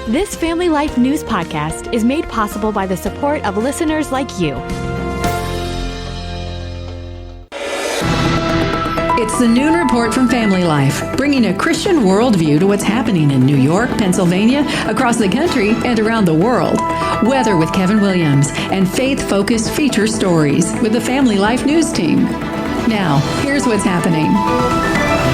This Family Life News podcast is made possible by the support of listeners like you. It's the Noon Report from Family Life, bringing a Christian worldview to what's happening in New York, Pennsylvania, across the country, and around the world. Weather with Kevin Williams, and faith-focused feature stories with the Family Life News team. Now, here's what's happening.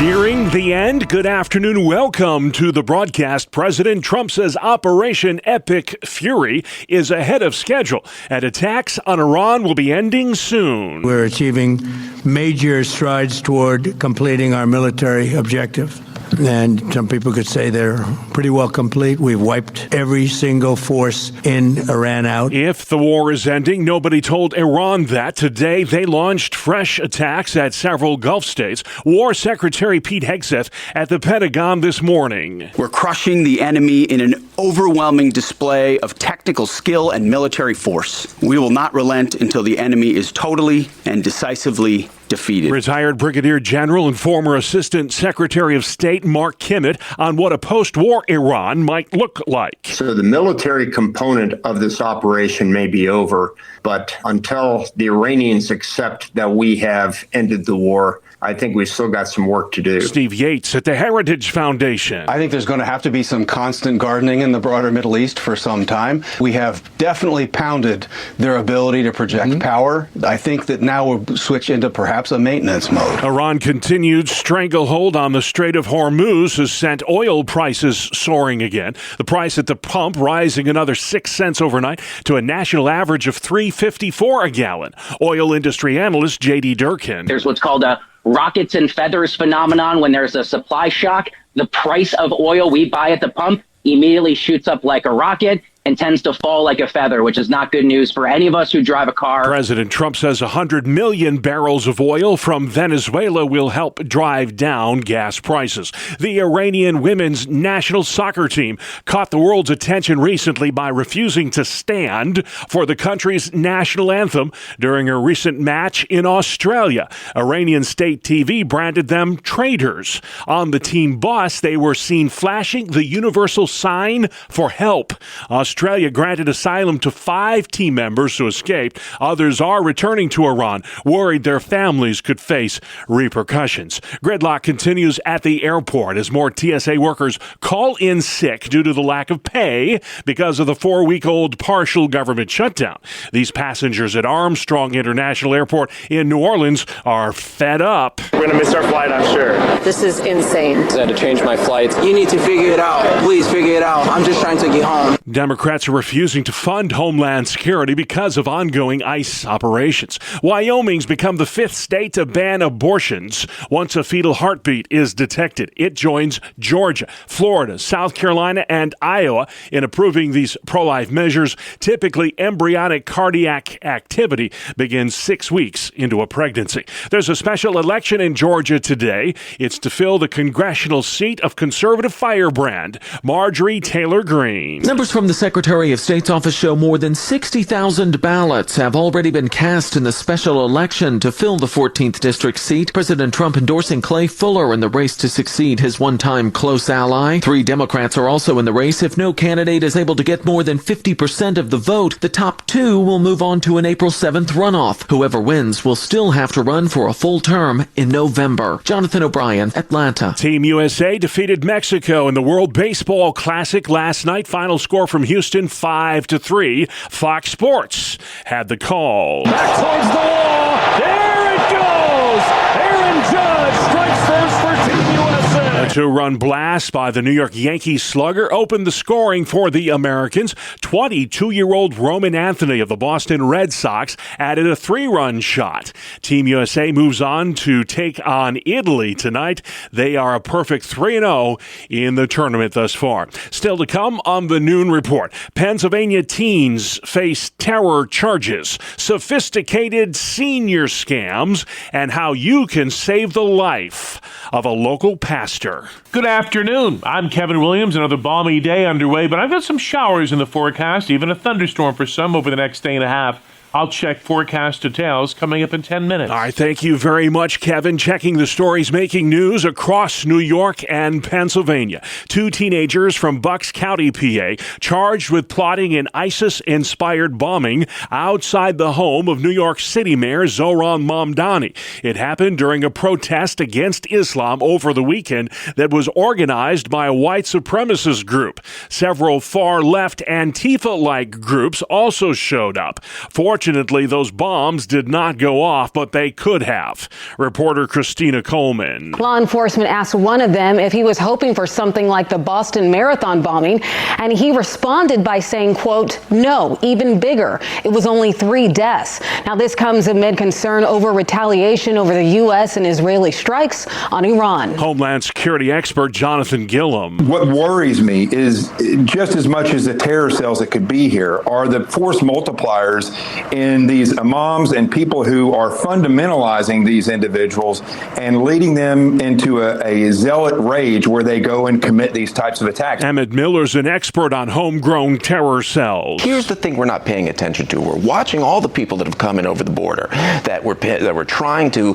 Nearing the end, good afternoon. Welcome to the broadcast. President Trump says Operation Epic Fury is ahead of schedule, and attacks on Iran will be ending soon. We're achieving major strides toward completing our military objective. And some people could say they're pretty well complete. We've wiped every single force in Iran out. If the war is ending, nobody told Iran that. Today, they launched fresh attacks at several Gulf states. War Secretary Pete Hegseth at the Pentagon this morning. We're crushing the enemy in an overwhelming display of technical skill and military force. We will not relent until the enemy is totally and decisively defeated. Retired Brigadier General and former Assistant Secretary of State Mark Kimmett on what a post-war Iran might look like. So the military component of this operation may be over, but until the Iranians accept that we have ended the war, I think we've still got some work to do. Steve Yates at the Heritage Foundation. I think there's going to have to be some constant gardening in the broader Middle East for some time. We have definitely pounded their ability to project power. I think that now we'll switch into perhaps a maintenance mode. Iran continued stranglehold on the Strait of Hormuz has sent oil prices soaring again. The price at the pump rising another 6 cents overnight to a national average of $3.54 a gallon. Oil industry analyst J.D. Durkin. There's what's called a rockets and feathers phenomenon. When there's a supply shock, the price of oil we buy at the pump immediately shoots up like a rocket and tends to fall like a feather, which is not good news for any of us who drive a car. President Trump says 100 million barrels of oil from Venezuela will help drive down gas prices. The Iranian women's national soccer team caught the world's attention recently by refusing to stand for the country's national anthem during a recent match in Australia. Iranian state TV branded them traitors. On the team bus, they were seen flashing the universal sign for help. Australia granted asylum to 5 team members who escaped. Others are returning to Iran, worried their families could face repercussions. Gridlock continues at the airport as more TSA workers call in sick due to the lack of pay because of the 4-week-old partial government shutdown. These passengers at Armstrong International Airport in New Orleans are fed up. We're going to miss our flight, I'm sure. This is insane. I had to change my flights. You need to figure it out. Please figure it out. I'm just trying to get home. Democrats are refusing to fund Homeland Security because of ongoing ICE operations. Wyoming's become the 5th state to ban abortions once a fetal heartbeat is detected. It joins Georgia, Florida, South Carolina, and Iowa in approving these pro-life measures. Typically, embryonic cardiac activity begins 6 weeks into a pregnancy. There's a special election in Georgia today. It's to fill the congressional seat of conservative firebrand Marjorie Taylor Greene. Numbers from the Secretary of State's office show more than 60,000 ballots have already been cast in the special election to fill the 14th district seat. President Trump endorsing Clay Fuller in the race to succeed his one-time close ally. 3 Democrats are also in the race. If no candidate is able to get more than 50% of the vote, the top 2 will move on to an April 7th runoff. Whoever wins will still have to run for a full term in November. Jonathan O'Brien, Atlanta. Team USA defeated Mexico in the World Baseball Classic last night. Final score from Houston, 5-3. Fox Sports had the call. Back towards the wall. There it goes. Aaron Judge strikes first for Team USA. A 2-run blast by the New York Yankees slugger opened the scoring for the Americans. 22-year-old Roman Anthony of the Boston Red Sox added a 3-run shot. Team USA moves on to take on Italy tonight. They are a perfect 3-0 in the tournament thus far. Still to come on the Noon Report. Pennsylvania teens face terror charges, sophisticated senior scams, and how you can save the life of a local pastor. Good afternoon. I'm Kevin Williams. Another balmy day underway, but I've got some showers in the forecast, even a thunderstorm for some over the next day and a half. I'll check forecast details coming up in 10 minutes. All right, thank you very much, Kevin. Checking the stories making news across New York and Pennsylvania. 2 teenagers from Bucks County, PA, charged with plotting an ISIS-inspired bombing outside the home of New York City Mayor Zohran Mamdani. It happened during a protest against Islam over the weekend that was organized by a white supremacist group. Several far-left Antifa-like groups also showed up. Fortunately, those bombs did not go off, but they could have. Reporter Christina Coleman. Law enforcement asked one of them if he was hoping for something like the Boston Marathon bombing, and he responded by saying, quote, "No, even bigger. It was only 3 deaths." Now, this comes amid concern over retaliation over the U.S. and Israeli strikes on Iran. Homeland Security expert Jonathan Gilliam. What worries me is just as much as the terror cells that could be here are the force multipliers in these imams and people who are fundamentalizing these individuals and leading them into a zealot rage where they go and commit these types of attacks. Emmett Miller's an expert on homegrown terror cells. Here's the thing we're not paying attention to. We're watching all the people that have come in over the border, that we're trying to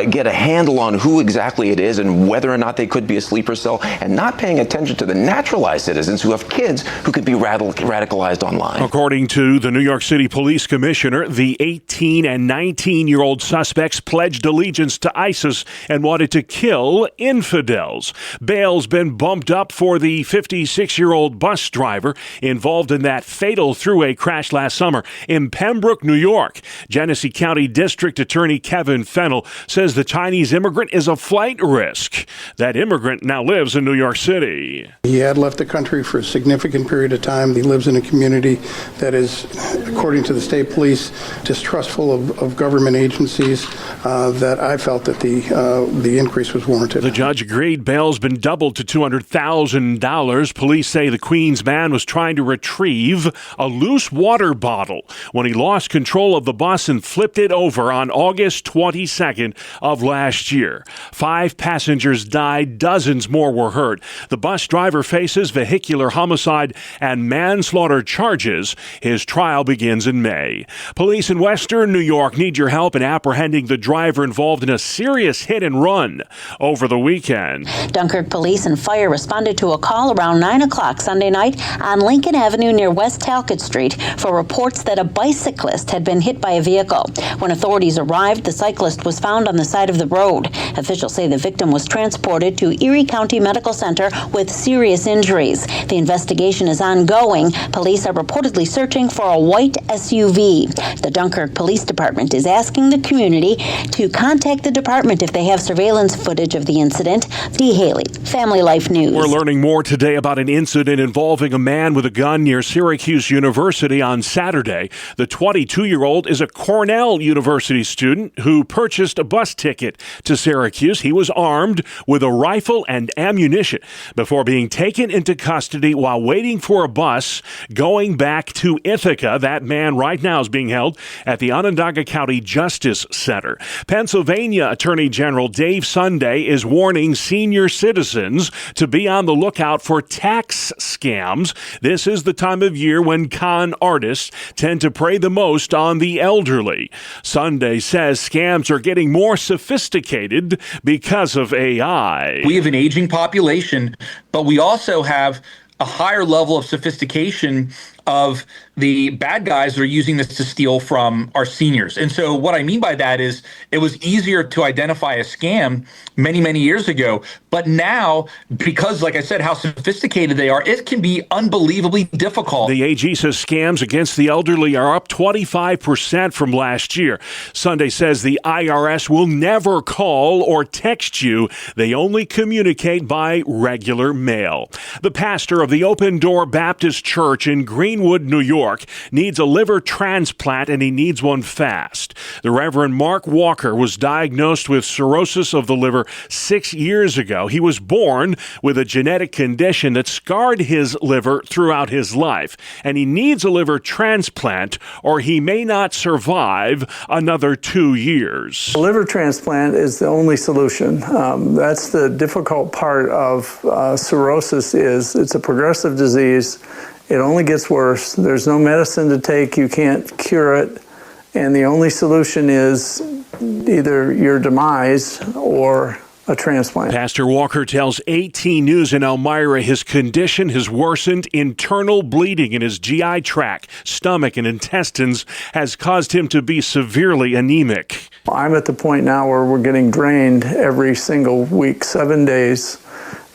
get a handle on who exactly it is and whether or not they could be a sleeper cell, and not paying attention to the naturalized citizens who have kids who could be radicalized online. According to the New York City Police Commissioner, the 18 and 19-year-old suspects pledged allegiance to ISIS and wanted to kill infidels. Bail's been bumped up for the 56-year-old bus driver involved in that fatal thruway crash last summer in Pembroke, New York. Genesee County District Attorney Kevin Fennell says the Chinese immigrant is a flight risk. That immigrant now lives in New York City. He had left the country for a significant period of time. He lives in a community that is, according to the state police, distrustful of government agencies, that I felt that the increase was warranted. The judge agreed. Bail's been doubled to $200,000. Police say the Queens man was trying to retrieve a loose water bottle when he lost control of the bus and flipped it over on August 22nd of last year. 5 passengers died, dozens more were hurt. The bus driver faces vehicular homicide and manslaughter charges. His trial begins in May. Police in Western New York need your help in apprehending the driver involved in a serious hit and run over the weekend. Dunkirk police and fire responded to a call around 9 o'clock Sunday night on Lincoln Avenue near West Talcott Street for reports that a bicyclist had been hit by a vehicle. When authorities arrived, the cyclist was found on the side of the road. Officials say the victim was transported to Erie County Medical Center with serious injuries. The investigation is ongoing. Police are reportedly searching for a white SUV. The Dunkirk Police Department is asking the community to contact the department if they have surveillance footage of the incident. Dee Haley, Family Life News. We're learning more today about an incident involving a man with a gun near Syracuse University on Saturday. The 22-year-old is a Cornell University student who purchased a bus ticket to Syracuse. He was armed with a rifle and ammunition before being taken into custody while waiting for a bus going back to Ithaca. That man right now is being held at the Onondaga County Justice Center. Pennsylvania Attorney General Dave Sunday is warning senior citizens to be on the lookout for tax scams. This is the time of year when con artists tend to prey the most on the elderly. Sunday says scams are getting more sophisticated because of AI. We have an aging population, but we also have a higher level of sophistication of the bad guys that are using this to steal from our seniors. And so what I mean by that is it was easier to identify a scam many, many years ago. But now, because, like I said, how sophisticated they are, it can be unbelievably difficult. The AG says scams against the elderly are up 25% from last year. Sunday says the IRS will never call or text you. They only communicate by regular mail. The pastor of the Open Door Baptist Church in Greenwood, New York, needs a liver transplant, and he needs one fast. The Reverend Mark Walker was diagnosed with cirrhosis of the liver 6 years ago. He was born with a genetic condition that scarred his liver throughout his life, and he needs a liver transplant or he may not survive another 2 years. A liver transplant is the only solution. That's the difficult part of cirrhosis. Is it's a progressive disease. It only gets worse. There's no medicine to take. You can't cure it. And the only solution is either your demise or a transplant. Pastor Walker tells 18 News in Elmira his condition has worsened. Internal bleeding in his GI tract, stomach, and intestines has caused him to be severely anemic. I'm at the point now where we're getting drained every single week, 7 days,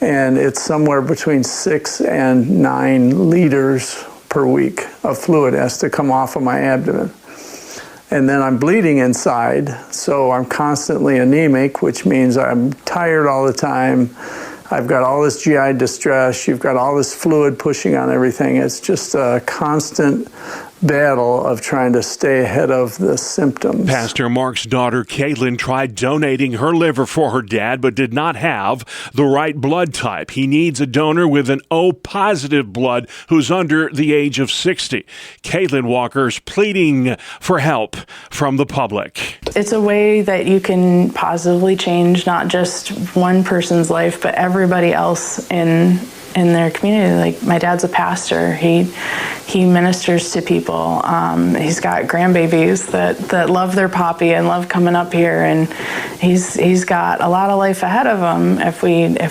and it's somewhere between 6 and 9 liters per week of fluid has to come off of my abdomen. And then I'm bleeding inside, so I'm constantly anemic, which means I'm tired all the time. I've got all this GI distress. You've got all this fluid pushing on everything. It's just a constant battle of trying to stay ahead of the symptoms. Pastor Mark's daughter, Caitlin, tried donating her liver for her dad, but did not have the right blood type. He needs a donor with an O-positive blood who's under the age of 60. Caitlin Walker's pleading for help from the public. It's a way that you can positively change not just one person's life, but everybody else in their community. Like, my dad's a pastor. He ministers to people. He's got grandbabies that love their poppy and love coming up here, and he's got a lot of life ahead of him if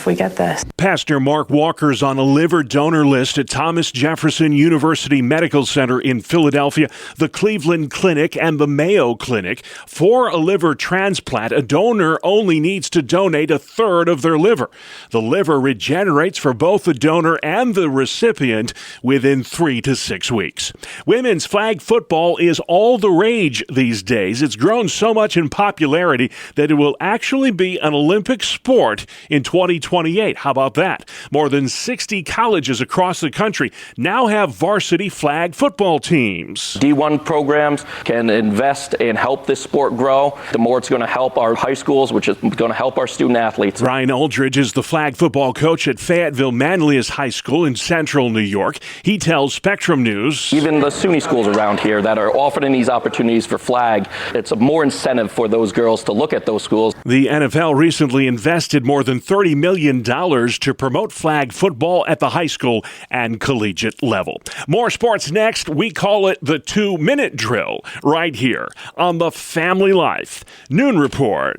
we get this. Pastor Mark Walker's on a liver donor list at Thomas Jefferson University Medical Center in Philadelphia, the Cleveland Clinic, and the Mayo Clinic. For a liver transplant, a donor only needs to donate a third of their liver. The liver regenerates for both the donor and the recipient within 3 to 6 weeks. Women's flag football is all the rage these days. It's grown so much in popularity that it will actually be an Olympic sport in 2028. How about that? More than 60 colleges across the country now have varsity flag football teams. D1 programs can invest and help this sport grow. The more it's going to help our high schools, which is going to help our student athletes. Ryan Aldridge is the flag football coach at Fayetteville Manlius High School in central New York. He tells Spectrum News, even the SUNY schools around here that are offering these opportunities for flag, it's a more incentive for those girls to look at those schools. The NFL recently invested more than $30 million to promote flag football at the high school and collegiate level. More sports next. We call it the 2-minute drill right here on the Family Life Noon Report.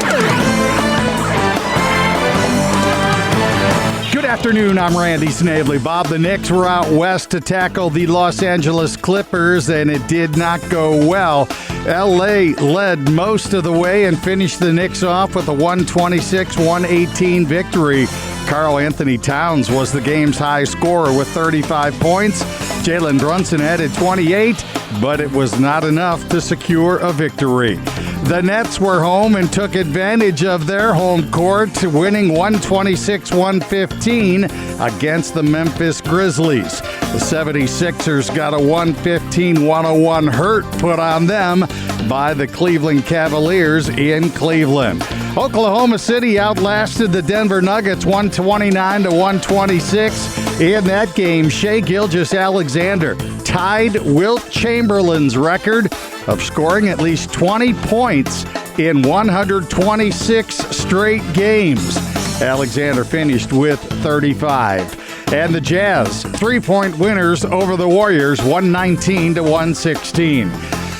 Good afternoon, I'm Randy Snavely. Bob, the Knicks were out west to tackle the Los Angeles Clippers, and it did not go well. L.A. led most of the way and finished the Knicks off with a 126-118 victory. Karl Anthony Towns was the game's high scorer with 35 points. Jalen Brunson added 28, but it was not enough to secure a victory. The Nets were home and took advantage of their home court, winning 126-115 against the Memphis Grizzlies. The 76ers got a 115-101 hurt put on them by the Cleveland Cavaliers in Cleveland. Oklahoma City outlasted the Denver Nuggets 129-126. In that game, Shai Gilgeous-Alexander tied Wilt Chamberlain's record of scoring at least 20 points in 126 straight games. Alexander finished with 35. And the Jazz, 3-point winners over the Warriors, 119-116.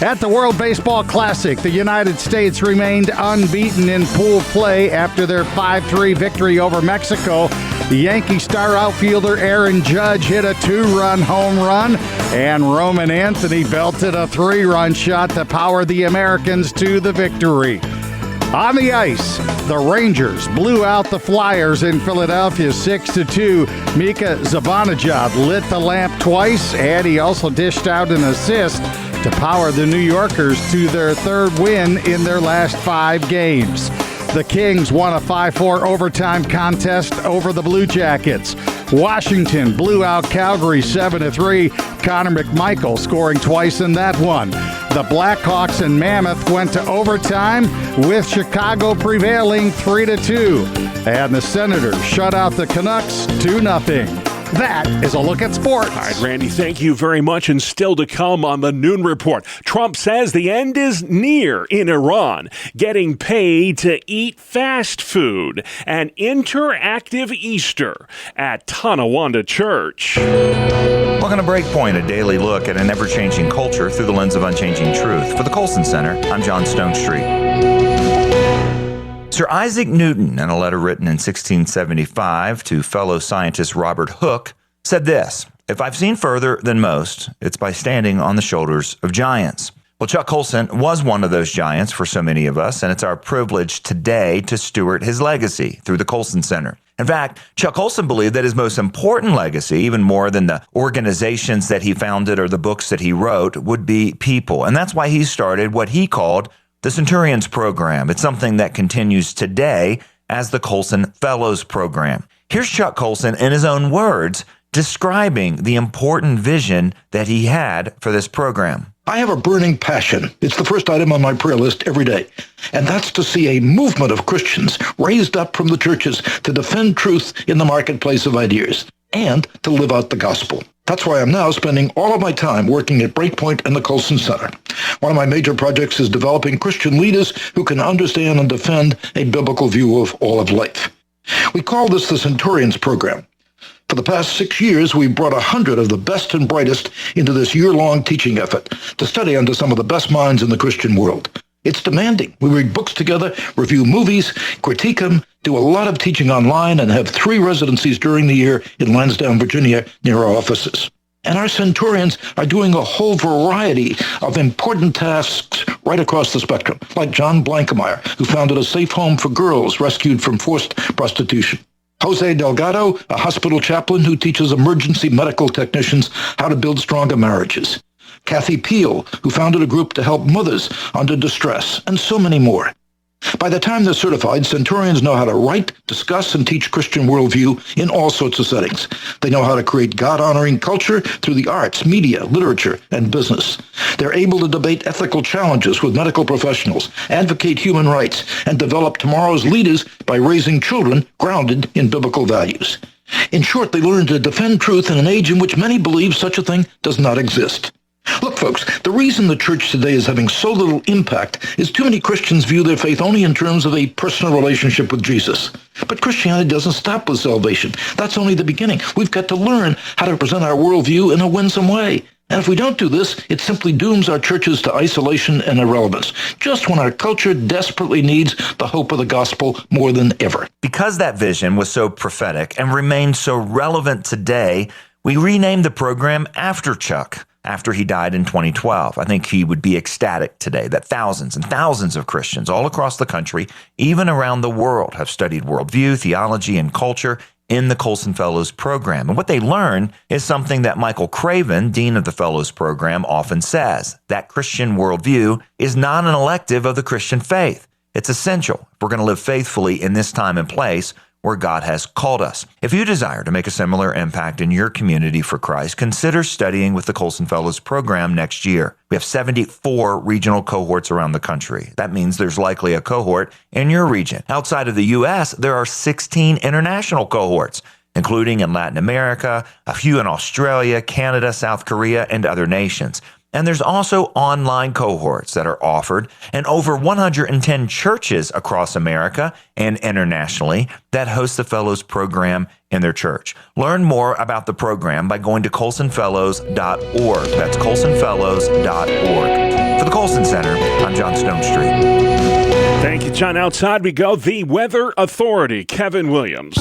At the World Baseball Classic, the United States remained unbeaten in pool play after their 5-3 victory over Mexico. The Yankee star outfielder Aaron Judge hit a 2-run home run, and Roman Anthony belted a 3-run shot to power the Americans to the victory. On the ice, the Rangers blew out the Flyers in Philadelphia 6-2. Mika Zibanejad lit the lamp twice, and he also dished out an assist to power the New Yorkers to their third win in their last 5 games. The Kings won a 5-4 overtime contest over the Blue Jackets. Washington blew out Calgary 7-3. Connor McMichael scoring twice in that one. The Blackhawks and Mammoth went to overtime with Chicago prevailing 3-2. And the Senators shut out the Canucks 2-0. That is a look at sports. All right, Randy, thank you very much. And still to come on the Noon Report, Trump says the end is near in Iran, getting paid to eat fast food, an interactive Easter at Tonawanda Church. Welcome to Breakpoint, a daily look at an ever-changing culture through the lens of unchanging truth. For the Colson Center, I'm John Stonestreet. Sir Isaac Newton, in a letter written in 1675 to fellow scientist Robert Hooke, said this: "If I've seen further than most, it's by standing on the shoulders of giants." Well, Chuck Colson was one of those giants for so many of us, and it's our privilege today to steward his legacy through the Colson Center. In fact, Chuck Colson believed that his most important legacy, even more than the organizations that he founded or the books that he wrote, would be people. And that's why he started what he called the Centurions Program. It's something that continues today as the Colson Fellows Program. Here's Chuck Colson in his own words describing the important vision that he had for this program. I have a burning passion. It's the first item on my prayer list every day. And that's to see a movement of Christians raised up from the churches to defend truth in the marketplace of ideas and to live out the gospel. That's why I'm now spending all of my time working at Breakpoint and the Colson Center. One of my major projects is developing Christian leaders who can understand and defend a biblical view of all of life. We call this the Centurions Program. For the past 6 years, we've brought 100 of the best and brightest into this year-long teaching effort to study under some of the best minds in the Christian world. It's demanding. We read books together, review movies, critique them, do a lot of teaching online, and have 3 residencies during the year in Lansdowne, Virginia, near our offices. And our Centurions are doing a whole variety of important tasks right across the spectrum, like John Blankemeyer, who founded a safe home for girls rescued from forced prostitution. Jose Delgado, a hospital chaplain who teaches emergency medical technicians how to build stronger marriages. Kathy Peel, who founded a group to help mothers under distress, and so many more. By the time they're certified, Centurions know how to write, discuss, and teach Christian worldview in all sorts of settings. They know how to create God-honoring culture through the arts, media, literature, and business. They're able to debate ethical challenges with medical professionals, advocate human rights, and develop tomorrow's leaders by raising children grounded in biblical values. In short, they learn to defend truth in an age in which many believe such a thing does not exist. Look, folks, the reason the church today is having so little impact is too many Christians view their faith only in terms of a personal relationship with Jesus. But Christianity doesn't stop with salvation. That's only the beginning. We've got to learn how to present our worldview in a winsome way. And if we don't do this, it simply dooms our churches to isolation and irrelevance, just when our culture desperately needs the hope of the gospel more than ever. Because that vision was so prophetic and remains so relevant today, we renamed the program after Chuck. After he died in 2012. I think he would be ecstatic today that thousands and thousands of Christians all across the country, even around the world, have studied worldview, theology, and culture in the Colson Fellows Program. And what they learn is something that Michael Craven, Dean of the Fellows Program, often says, that Christian worldview is not an elective of the Christian faith. It's essential if we're going to live faithfully in this time and place where God has called us. If you desire to make a similar impact in your community for Christ, consider studying with the Colson Fellows Program next year. We have 74 regional cohorts around the country. That means there's likely a cohort in your region. Outside of the U.S., there are 16 international cohorts, including in Latin America, a few in Australia, Canada, South Korea, and other nations. And there's also online cohorts that are offered in over 110 churches across America and internationally that host the Fellows Program in their church. Learn more about the program by going to colsonfellows.org. That's colsonfellows.org. For the Colson Center, I'm John Stonestreet. Thank you, John. Outside we go. The Weather Authority, Kevin Williams.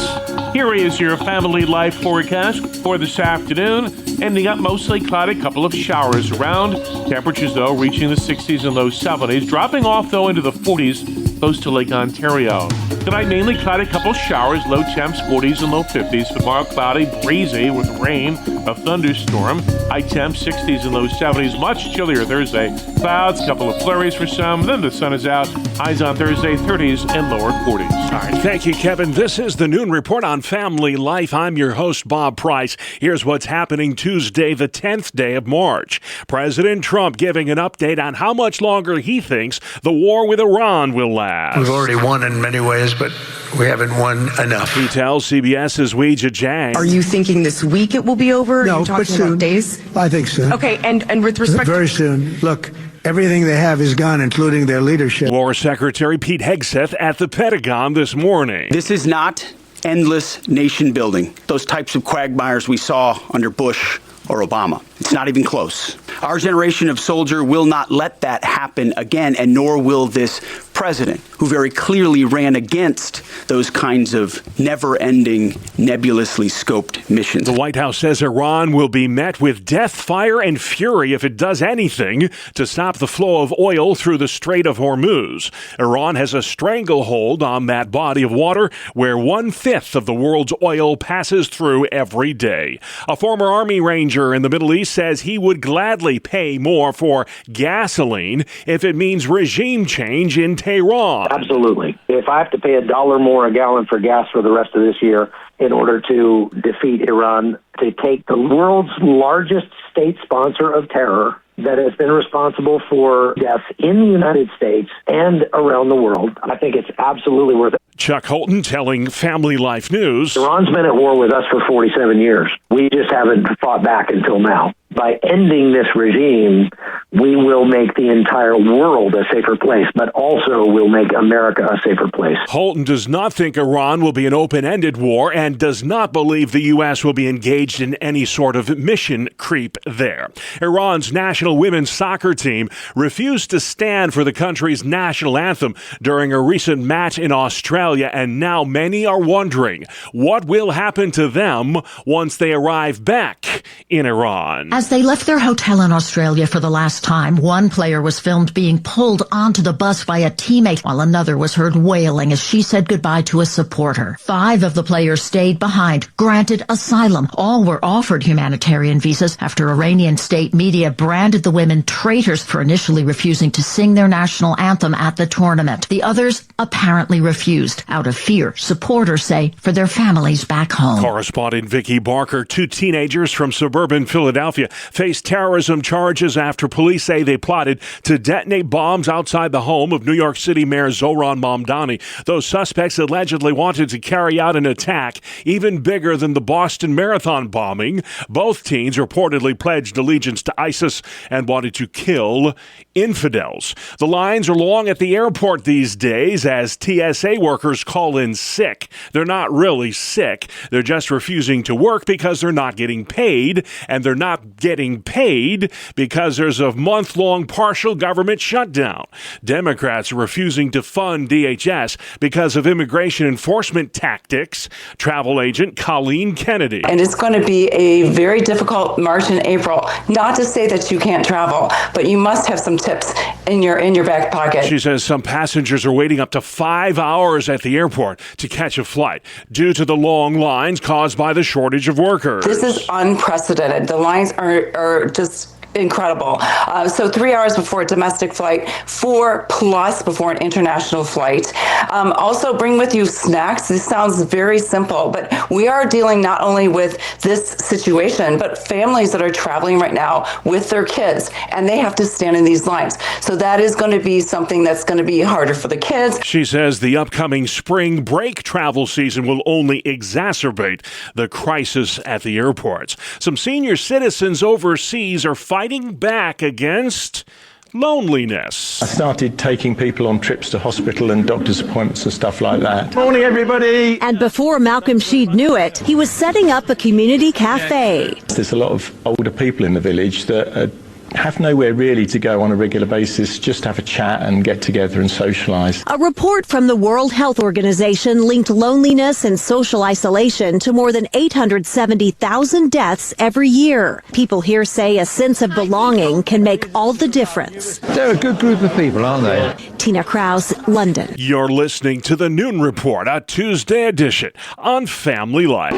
Here is your family life forecast for this afternoon. Ending up mostly cloudy, couple of showers around. Temperatures, though, reaching the 60s and low 70s. Dropping off, though, into the 40s, close to Lake Ontario. Tonight, mainly cloudy, couple of showers. Low temps, 40s and low 50s. Tomorrow, cloudy, breezy with rain, a thunderstorm. High temps, 60s and low 70s. Much chillier Thursday. Clouds, couple of flurries for some. Then the sun is out. Highs on Thursday, 30s and lower 40s. All right, thank you, Kevin. This is the Noon Report on Family Life. I'm your host, Bob Price. Here's what's happening Tuesday, the 10th day of March. President Trump giving an update on how much longer he thinks the war with Iran will last. We've already won in many ways, but we haven't won enough. He tells CBS's Weijia Jiang. Are you thinking this week it will be over? No, Are you talking but soon. about days? I think soon. Okay, and with respect Very soon. Look, everything they have is gone, including their leadership. War Secretary Pete Hegseth at the Pentagon this morning. This is not endless nation building. Those types of quagmires we saw under Bush or Obama. It's not even close. Our generation of soldier will not let that happen again, and nor will this president, who very clearly ran against those kinds of never-ending, nebulously scoped missions. The White House says Iran will be met with death, fire, and fury if it does anything to stop the flow of oil through the Strait of Hormuz. Iran has a stranglehold on that body of water where 1/5 of the world's oil passes through every day. A former Army Ranger in the Middle East says he would gladly pay more for gasoline if it means regime change in Tehran. Absolutely. If I have to pay $1 more a gallon for gas for the rest of this year in order to defeat Iran, to take the world's largest state sponsor of terror that has been responsible for deaths in the United States and around the world, I think it's absolutely worth it. Chuck Holton telling Family Life News. Iran's been at war with us for 47 years. We just haven't fought back until now. By ending this regime, we will make the entire world a safer place, but also will make America a safer place. Holton does not think Iran will be an open-ended war and does not believe the U.S. will be engaged in any sort of mission creep there. Iran's national women's soccer team refused to stand for the country's national anthem during a recent match in Australia, and now many are wondering what will happen to them once they arrive back in Iran. As they left their hotel in Australia for the last time, one player was filmed being pulled onto the bus by a teammate, while another was heard wailing as she said goodbye to a supporter. 5 of the players stayed behind, granted asylum. All were offered humanitarian visas after Iranian state media branded the women traitors for initially refusing to sing their national anthem at the tournament. The others apparently refused, out of fear, supporters say, for their families back home. Correspondent Vicki Barker. 2 teenagers from suburban Philadelphia face terrorism charges after police say they plotted to detonate bombs outside the home of New York City Mayor Zohran Mamdani. Those suspects allegedly wanted to carry out an attack even bigger than the Boston Marathon bombing. Both teens reportedly pledged allegiance to ISIS and wanted to kill infidels. The lines are long at the airport these days as TSA workers call in sick. They're not really sick. They're just refusing to work because they're not getting paid, and they're not getting paid because there's a month-long partial government shutdown. Democrats are refusing to fund DHS because of immigration enforcement tactics. Travel agent Colleen Kennedy. And it's going to be a very difficult March and April. Not to say that you can't travel, but you must have some tips in your back pocket. She says some passengers are waiting up to 5 hours at the airport to catch a flight due to the long lines caused by the shortage of workers. This is unprecedented. The lines are just incredible. So 3 hours before a domestic flight, 4+ before an international flight. Also bring with you snacks. This sounds very simple, but we are dealing not only with this situation, but families that are traveling right now with their kids, and they have to stand in these lines. So that is going to be something that's going to be harder for the kids. She says the upcoming spring break travel season will only exacerbate the crisis at the airports. Some senior citizens overseas are fighting back against loneliness. I started taking people on trips to hospital and doctor's appointments and stuff like that. Morning, everybody. And before Malcolm Sheed knew it, he was setting up a community cafe. There's a lot of older people in the village that have nowhere really to go on a regular basis, just have a chat and get together and socialise. A report from the World Health Organization linked loneliness and social isolation to more than 870,000 deaths every year. People here say a sense of belonging can make all the difference. They're a good group of people, aren't they? Tina Krause, London. You're listening to the Noon Report, a Tuesday edition on Family Life.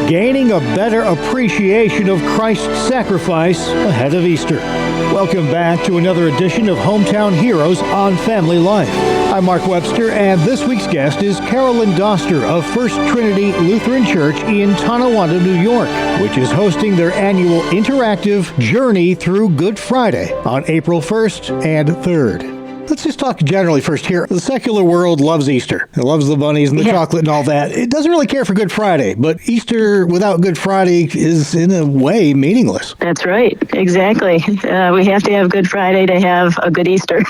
Gaining a better appreciation of Christ's sacrifice ahead of Easter. Welcome back to another edition of Hometown Heroes on Family Life. I'm Mark Webster, and this week's guest is Carolyn Doster of First Trinity Lutheran Church in Tonawanda, New York, which is hosting their annual interactive Journey Through Good Friday on April 1st and 3rd. Let's just talk generally first here. The secular world loves Easter. It loves the bunnies and the chocolate and all that. It doesn't really care for Good Friday, but Easter without Good Friday is, in a way, meaningless. That's right. Exactly. We have to have Good Friday to have a good Easter.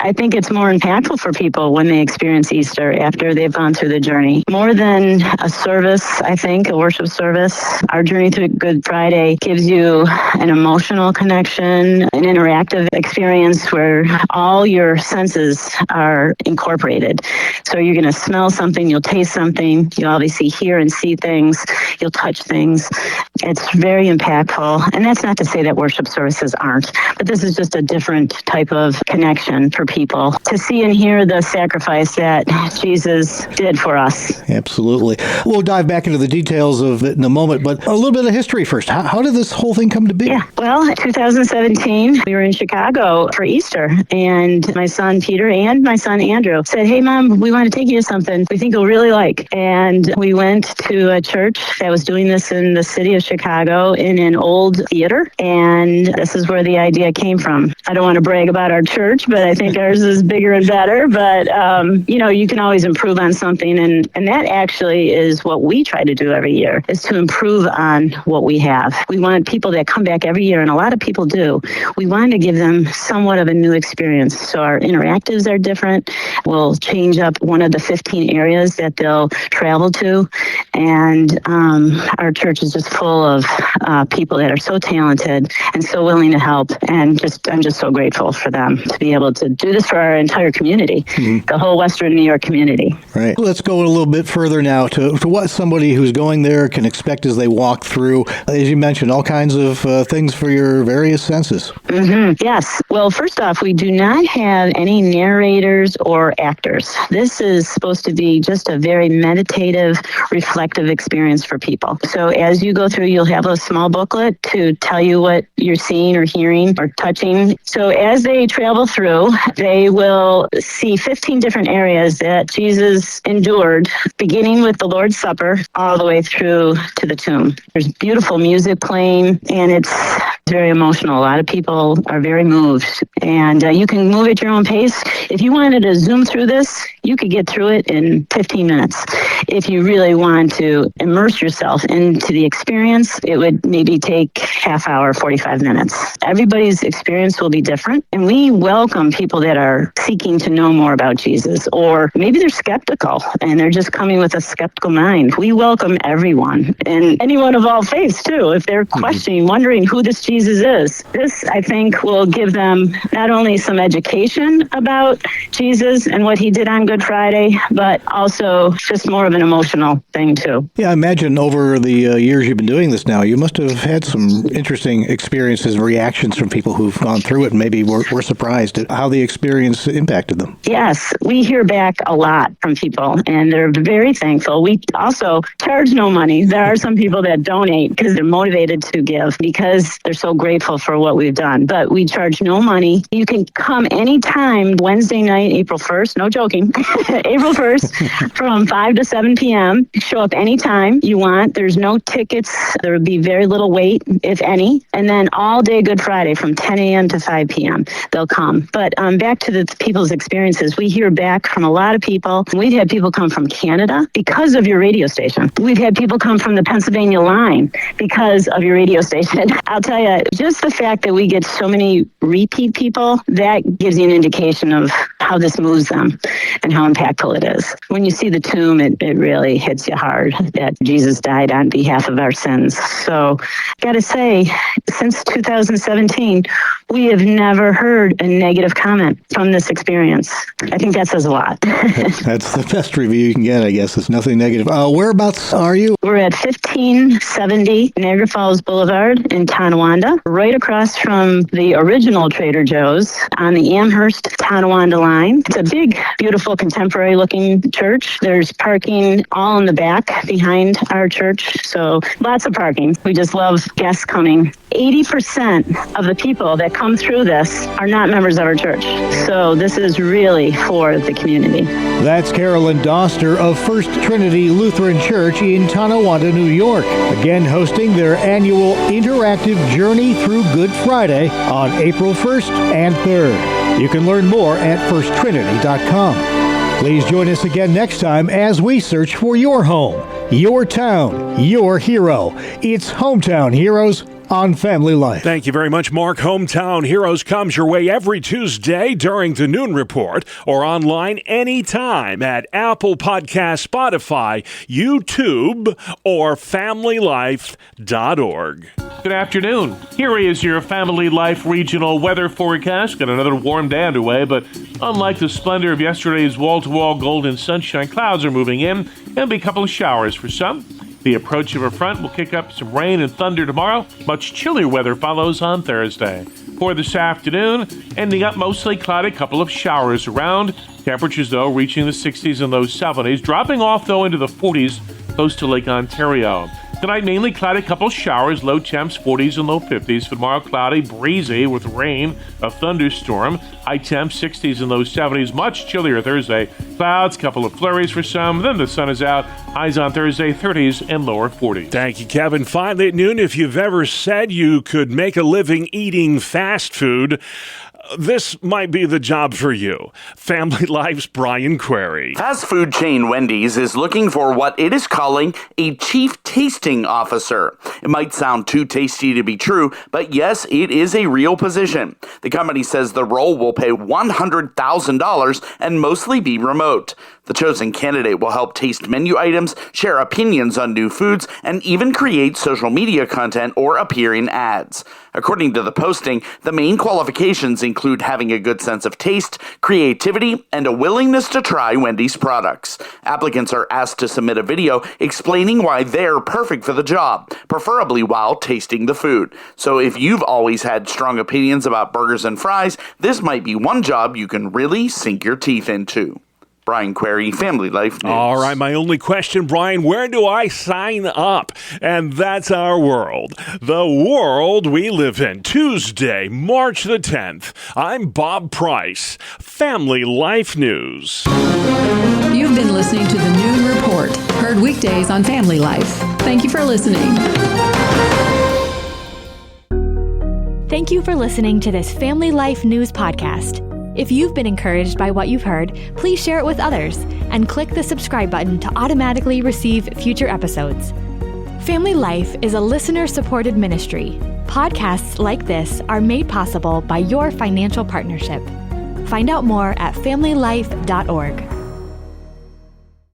I think it's more impactful for people when they experience Easter after they've gone through the journey. More than a service, I think, a worship service, our journey through Good Friday gives you an emotional connection, an interactive experience where all your senses are incorporated. So you're going to smell something, you'll taste something, you'll obviously hear and see things, you'll touch things. It's very impactful. And that's not to say that worship services aren't, but this is just a different type of connection for people to see and hear the sacrifice that Jesus did for us. Absolutely. We'll dive back into the details of it in a moment, but a little bit of history first. How did this whole thing come to be? Yeah. Well, 2017, we were in Chicago for Easter, and my son Peter and my son Andrew said, "Hey, Mom, we want to take you to something we think you'll really like." And we went to a church that was doing this in the city of Chicago in an old theater, and this is where the idea came from. I don't want to brag about our church, but I think ours is bigger and better, but you can always improve on something, and that actually is what we try to do every year, is to improve on what we have. We want people that come back every year, and a lot of people do. We want to give them somewhat of a new experience. So our interactives are different. We'll change up one of the 15 areas that they'll travel to, and our church is just full of people that are so talented and so willing to help, and I'm just so grateful for them to be able to do this for our entire community, the whole Western New York community. Right. Let's go a little bit further now to what somebody who's going there can expect as they walk through. As you mentioned, all kinds of things for your various senses. Yes. Well, first off, we do not have any narrators or actors. This is supposed to be just a very meditative, reflective experience for people. So as you go through, you'll have a small booklet to tell you what you're seeing or hearing or touching. So as they travel through, they will see 15 different areas that Jesus endured, beginning with the Lord's Supper all the way through to the tomb. There's beautiful music playing, and it's very emotional. A lot of people are very moved, and you can move at your own pace. If you wanted to zoom through this, you could get through it in 15 minutes. If you really want to immerse yourself into the experience, it would maybe take half hour, 45 minutes. Everybody's experience will be different, and we welcome people that are seeking to know more about Jesus, or maybe they're skeptical and they're just coming with a skeptical mind. We welcome everyone, and anyone of all faiths too, if they're questioning, wondering who this Jesus is. This, I think, will give them not only some education about Jesus and what he did on Good Friday, but also just more of an emotional thing too. Yeah, I imagine over the years you've been doing this now, you must have had some interesting experiences and reactions from people who've gone through it and maybe were surprised at how the experience impacted them. Yes, we hear back a lot from people, and they're very thankful. We also charge no money. There are some people that donate because they're motivated to give because they're so grateful for what we've done. But we charge no money. You can come anytime, Wednesday night, April 1st, no joking, April 1st, from 5 to 7 p.m. Show up anytime you want. There's no tickets. There would be very little wait, if any. And then all day Good Friday from 10 a.m. to 5 p.m. they'll come. But back to the people's experiences, we hear back from a lot of people. We've had people come from Canada because of your radio station. We've had people come from the Pennsylvania line because of your radio station. I'll tell you, just the fact that we get so many repeat people, that gives you an indication of how this moves them and how impactful it is. When you see the tomb, it really hits you hard that Jesus died on behalf of our sins. So I got to say, since 2017, we have never heard a negative comment from this experience. I think that says a lot. That's the best review you can get, I guess. It's nothing negative. Whereabouts are you? We're at 1570 Niagara Falls Boulevard in Tonawanda, right across from the original Trader Joe's on the Amherst-Tonawanda line. It's a big, beautiful, contemporary-looking church. There's parking all in the back behind our church, so lots of parking. We just love guests coming. 80% of the people that come through this are not members of our church, so this is really for the community. That's Carolyn Doster of First Trinity Lutheran Church in Tonawanda, New York, again hosting their annual interactive journey through Good Friday on April 1st and 3rd. You can learn more at firsttrinity.com. Please join us again next time as we search for your home, your town, your hero. It's Hometown Heroes on Family Life. Thank you very much, Mark. Hometown Heroes comes your way every Tuesday during the noon report or online anytime at Apple Podcasts, Spotify, YouTube, or FamilyLife.org. Good afternoon. Here is your Family Life regional weather forecast. Got another warm day underway, but unlike the splendor of yesterday's wall-to-wall golden sunshine, clouds are moving in and be a couple of showers for some. The approach of a front will kick up some rain and thunder tomorrow. Much chillier weather follows on Thursday. For this afternoon, ending up mostly cloudy, a couple of showers around. Temperatures, though, reaching the 60s and low 70s, dropping off, though, into the 40s close to Lake Ontario. Tonight, mainly cloudy, couple showers, low temps, 40s and low 50s. For tomorrow, cloudy, breezy with rain, a thunderstorm. High temps, 60s and low 70s. Much chillier Thursday. Clouds, couple of flurries for some. Then the sun is out. Highs on Thursday, 30s and lower 40s. Thank you, Kevin. Finally at noon, if you've ever said you could make a living eating fast food, this might be the job for you. Family Life's Brian Query. Fast food chain Wendy's is looking for what it is calling a chief tasting officer. It might sound too tasty to be true, but yes, it is a real position. The company says the role will pay $100,000 and mostly be remote. The chosen candidate will help taste menu items, share opinions on new foods, and even create social media content or appear in ads. According to the posting, the main qualifications include having a good sense of taste, creativity, and a willingness to try Wendy's products. Applicants are asked to submit a video explaining why they're perfect for the job, preferably while tasting the food. So if you've always had strong opinions about burgers and fries, this might be one job you can really sink your teeth into. Brian Query, Family Life News. All right, my only question, Brian, where do I sign up? And that's our world, the world we live in. Tuesday, March the 10th. I'm Bob Price, Family Life News. You've been listening to the Noon Report, heard weekdays on Family Life. Thank you for listening. Thank you for listening to this Family Life News podcast. If you've been encouraged by what you've heard, please share it with others and click the subscribe button to automatically receive future episodes. Family Life is a listener-supported ministry. Podcasts like this are made possible by your financial partnership. Find out more at familylife.org.